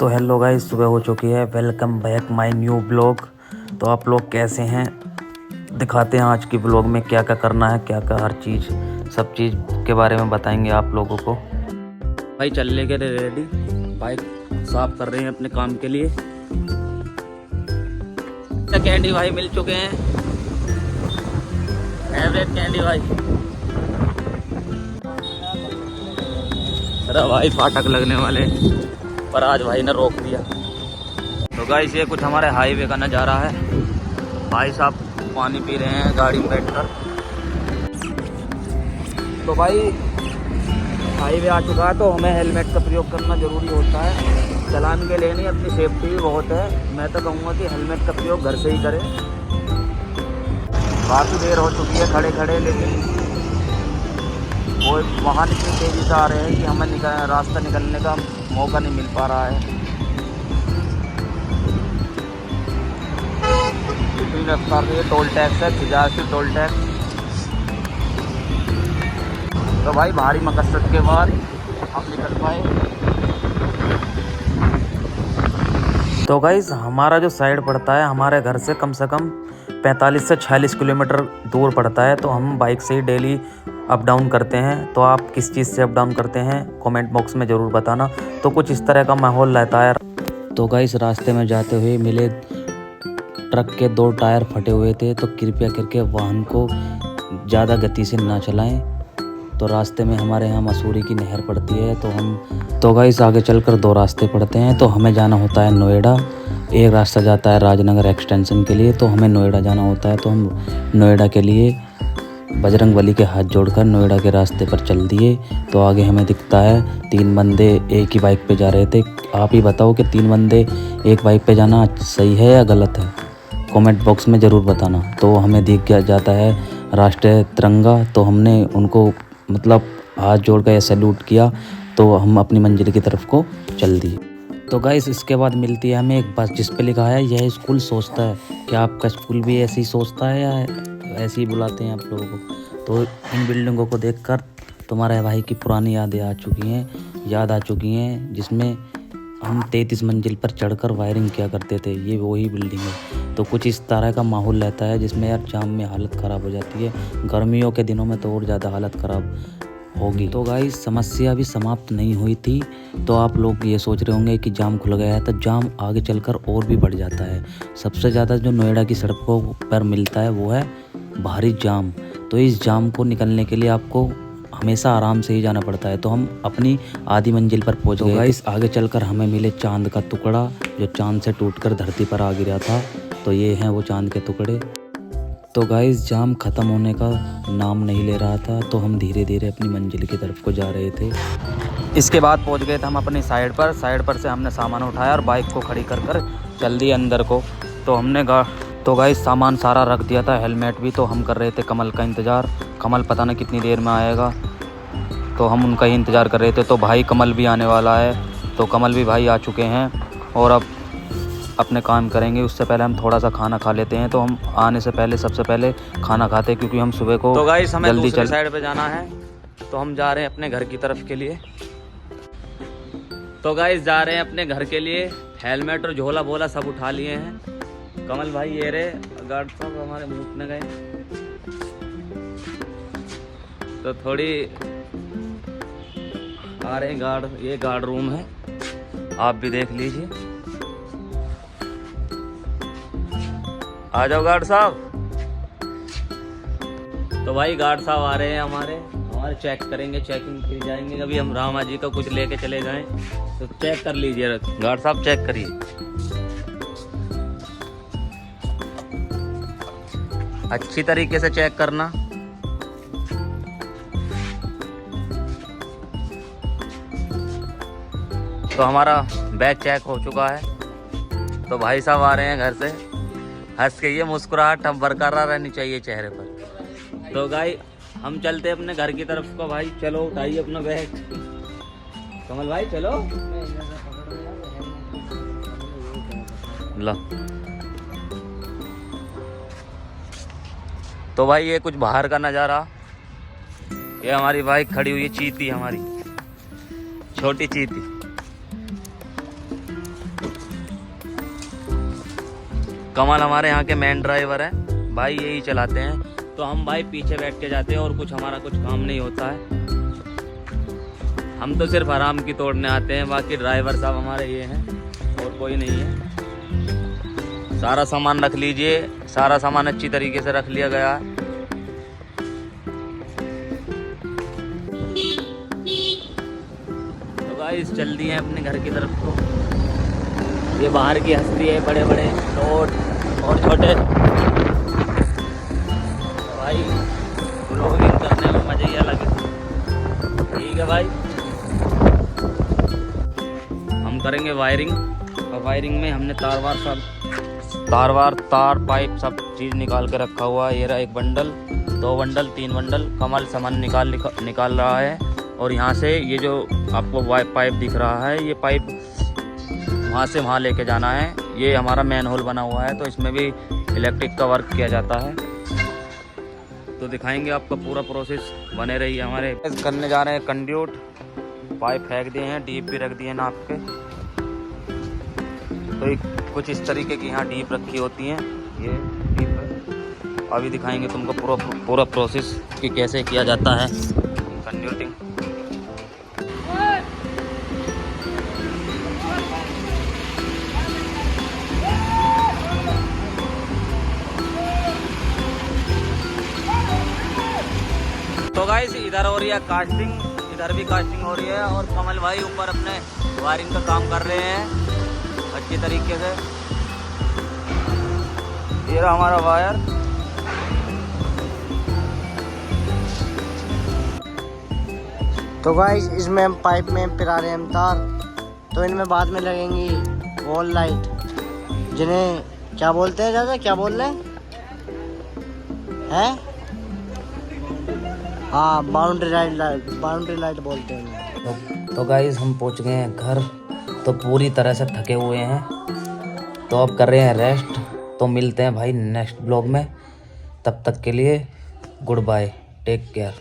तो hello guys, सुबह हो चुकी है। Welcome back my new blog. तो आप लोग कैसे हैं, दिखाते हैं आज की ब्लॉग में क्या क्या करना है, क्या क्या हर चीज़ सब चीज़ के बारे में बताएंगे आप लोगों को। भाई चलने के लिए रेडी, बाइक साफ कर रहे हैं अपने काम के लिए। कैंडी भाई मिल चुके हैं, एवरेट कैंडी भाई। अरे भाई फाटक लगने वाले, पर आज भाई ने रोक दिया। तो गाइस ये कुछ हमारे हाईवे का नज़ारा है। भाई साहब पानी पी रहे हैं गाड़ी में बैठकर। तो भाई हाईवे आ चुका है, तो हमें हेलमेट का प्रयोग करना ज़रूरी होता है। चलान के लिए नहीं, अपनी सेफ्टी भी बहुत है। मैं तो कहूँगा कि हेलमेट का प्रयोग घर से ही करें। काफ़ी देर हो चुकी है खड़े खड़े, लेकिन वो वाहन इतनी तेज़ी से आ रहे हैं कि हमें रास्ता निकलने का मौका नहीं मिल पा रहा है। इतनी रफ्तार में टोल टैक्स है, 86 टोल टैक्स। तो भाई भारी मकसद के बाद हम निकल पाए। तो गाइस हमारा जो साइड पड़ता है हमारे घर से कम 45 से 46 किलोमीटर दूर पड़ता है। तो हम बाइक से ही डेली अप डाउन करते हैं। तो आप किस चीज़ से अप डाउन करते हैं कमेंट बॉक्स में ज़रूर बताना। तो कुछ इस तरह का माहौल रहता है। तो गाइस रास्ते में जाते हुए मिले ट्रक के 2 टायर फटे हुए थे, तो कृपया करके वाहन को ज़्यादा गति से ना चलाएं। तो रास्ते में हमारे यहाँ मसूरी की नहर पड़ती है, तो गाइस आगे चलकर 2 रास्ते पड़ते हैं। तो हमें जाना होता है नोएडा, एक रास्ता जाता है राजनगर एक्सटेंशन के लिए। तो हमें नोएडा जाना होता है, तो हम नोएडा के लिए बजरंगबली के हाथ जोड़कर नोएडा के रास्ते पर चल दिए। तो आगे हमें दिखता है 3 बंदे एक ही बाइक पे जा रहे थे। आप ही बताओ कि 3 बंदे एक बाइक पे जाना सही है या गलत है, कमेंट बॉक्स में ज़रूर बताना। तो हमें दिख गया जाता है राष्ट्रीय तिरंगा, तो हमने उनको मतलब हाथ जोड़ कर सैल्यूट किया। तो हम अपनी मंजिल की तरफ को चल दिए। तो गाइस इसके बाद मिलती है हमें एक बस जिस पे लिखा है यह स्कूल सोचता है। क्या आपका स्कूल भी ऐसे ही सोचता है या ऐसे ही बुलाते हैं आप लोगों को? तो इन बिल्डिंगों को देखकर तुम्हारे भाई की पुरानी यादें आ चुकी हैं, जिसमें हम 33 मंजिल पर चढ़कर वायरिंग किया करते थे। ये वही बिल्डिंग है। तो कुछ इस तरह का माहौल रहता है, जिसमें यार जाम में हालत ख़राब हो जाती है। गर्मियों के दिनों में तो और ज़्यादा हालत ख़राब होगी। तो गाइस समस्या भी समाप्त नहीं हुई थी। तो आप लोग ये सोच रहे होंगे कि जाम खुल गया है, तो जाम आगे चलकर और भी बढ़ जाता है। सबसे ज़्यादा जो नोएडा की सड़कों पर मिलता है वो है भारी जाम। तो इस जाम को निकलने के लिए आपको हमेशा आराम से ही जाना पड़ता है। तो हम अपनी आधी मंजिल पर पहुंच गए। गाइस आगे चलकर हमें मिले चांद का टुकड़ा, जो चांद से टूटकर धरती पर आ गिरा था। तो ये हैं वो चांद के टुकड़े। तो गाइस जाम ख़त्म होने का नाम नहीं ले रहा था, तो हम धीरे धीरे अपनी मंजिल की तरफ को जा रहे थे। इसके बाद पहुंच गए थे हम अपनी साइड पर से हमने सामान उठाया और बाइक को खड़ी कर चल दी अंदर को। तो गाइस सामान सारा रख दिया था, हेलमेट भी। तो हम कर रहे थे कमल का इंतज़ार। कमल पता नहीं कितनी देर में आएगा, तो हम उनका ही इंतज़ार कर रहे थे। तो भाई कमल भी आने वाला है, तो कमल भी भाई आ चुके हैं और अब अपने काम करेंगे। उससे पहले हम थोड़ा सा खाना खा लेते हैं। तो हम आने से पहले सबसे पहले खाना खाते हैं, क्योंकि हम सुबह को तो गाइस हमें जल्दी दूसरी साइड पे जाना है। तो हम जा रहे हैं अपने घर की तरफ के लिए। तो गाइस जा रहे हैं अपने घर के लिए। हेलमेट और झोला बोला सब उठा लिए हैं। कमल भाई ये रहे, गार्ड साहब हमारे मुँह गए। तो थोड़ी आ रहे हैं गार्ड, ये गार्ड रूम है, आप भी देख लीजिए। आ जाओ गार्ड साहब। तो भाई गार्ड साहब आ रहे हैं हमारे चेक करेंगे, चेकिंग की जाएंगे। अभी हम रामा जी का कुछ लेके चले जाएं, तो चेक कर लीजिए गार्ड साहब, चेक करिए अच्छी तरीके से चेक करना। तो हमारा बैग चेक हो चुका है। तो भाई साहब आ रहे हैं घर से, हंस के ये मुस्कुराहट हम बरकरार रहनी चाहिए चेहरे पर। तो गाई हम चलते अपने घर की तरफ को। भाई चलो उठाइए अपना बैग। कमल भाई चलो लो। तो भाई ये कुछ बाहर का नज़ारा, ये हमारी बाइक खड़ी हुई है, चीती हमारी छोटी चीती। कमल हमारे यहाँ के मेन ड्राइवर हैं, भाई यही चलाते हैं। तो हम भाई पीछे बैठ के जाते हैं और हमारा कुछ काम नहीं होता है। हम तो सिर्फ आराम की तोड़ने आते हैं, बाकी ड्राइवर साहब हमारे ये हैं और कोई नहीं है। सारा सामान रख लीजिए, सारा सामान अच्छी तरीके से रख लिया गया है। तो गाइस चल दिए हैं अपने घर की तरफ। तो ये बाहर की हस्ती है, बड़े बड़े नोट और छोटे भाई, ब्लॉगिंग करने में मज़े ही अलग है। ठीक है भाई, हम करेंगे वायरिंग, और वायरिंग में हमने तार पाइप सब चीज़ निकाल के रखा हुआ है। ये रहा 1 बंडल, 2 बंडल, 3 बंडल। कमल सामान निकाल रहा है। और यहाँ से ये जो आपको पाइप दिख रहा है, ये पाइप वहाँ से वहाँ लेके जाना है। ये हमारा मैन होल बना हुआ है, तो इसमें भी इलेक्ट्रिक का वर्क किया जाता है। तो दिखाएंगे आपका पूरा प्रोसेस, बने रहिए हमारे। करने जा रहे हैं कंड्यूट, पाइप फेंक दिए हैं, डीप भी रख दिए नाप के। तो कुछ इस तरीके की यहाँ डीप रखी होती हैं, ये डीप है। अभी दिखाएंगे तुमको पूरा प्रोसेस कि कैसे किया जाता है कंड्यूटिंग। तो गाइस इधर हो रही है कास्टिंग, इधर भी कास्टिंग हो रही है, और कमल भाई ऊपर अपने वायरिंग का काम कर रहे हैं अच्छी तरीके से। ये रहा हमारा वायर। तो गाइस इसमें हम पाइप में पिरा रहे हैं हम तार, तो इनमें बाद में लगेंगी वॉल लाइट, जिन्हें क्या बोलते हैं दादा, क्या बोल रहे हैं? हाँ, बाउंड्री लाइट बोलते हैं। तो गाइस हम पहुंच गए हैं घर, तो पूरी तरह से थके हुए हैं, तो अब कर रहे हैं रेस्ट। तो मिलते हैं भाई नेक्स्ट ब्लॉग में, तब तक के लिए गुड बाय, टेक केयर।